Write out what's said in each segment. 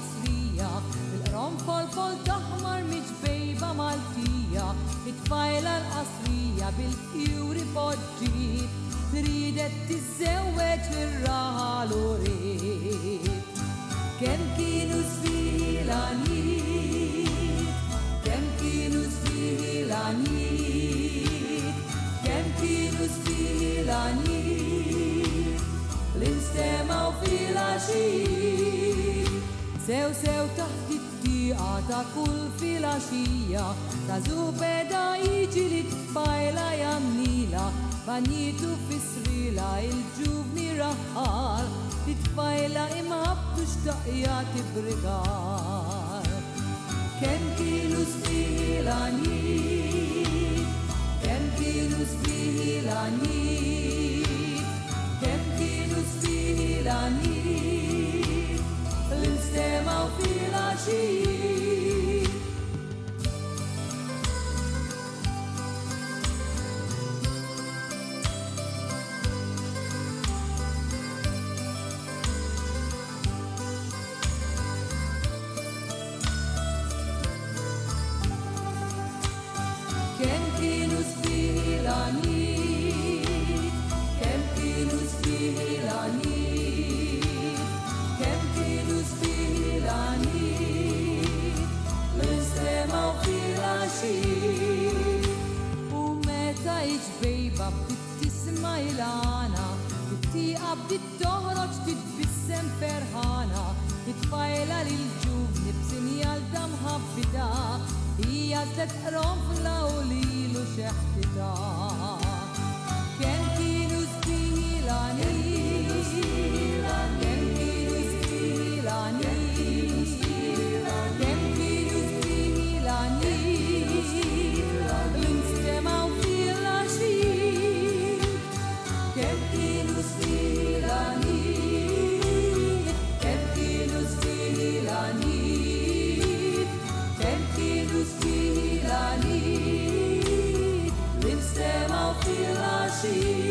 qasrija, bil-qronfol fol taħmar miġbejba Maltija, it-tfajla l-qasrija bil-fjuri poġġiet, tridet tiżżewweġ lir-raħal u ried. Kemm kienu sfilaniet, kemm kienu sfilaniet, kemm kienu sfilaniet, l-instemaw fil-għaxijiet. Sew taħt it-tieqa ta' kull filgħaxija, ta' żubeda jiġi li tfajla jannila, banjitu fisrila il-ġuvni raħal, titfajla imħabtu xtaqja tibrigar. Kemm kienu sfilaniet, kemm kienu sfilaniet, kemm kienu sfilaniet, l-instemaw fil-għaxijiet. Kemm kienu sfilaniet, kemm kienu sfilaniet, kemm kienu sfilaniet, l-instemaw fil-għaxijiet. U meta iġbejba bdiet tisma' il-għana, it-tieqa bdiet toħroġ titbissem ferħana, titfajla lil-ġuvni b'sinjal ta' mħabbita, hija żlet qronfla u lilu xeħtita. Kemm kienu sfilaniet, kemm kienu sfilaniet, kemm kienu sfilaniet, l-instemaw fil-għaxijiet. Kemm kienu sfilaniet, kemm kienu sfilaniet, kemm kienu sfilaniet, l-instemaw fil-għaxijiet.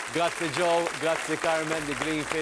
Grazzi Joe, grazzi Carmen di Greenfield.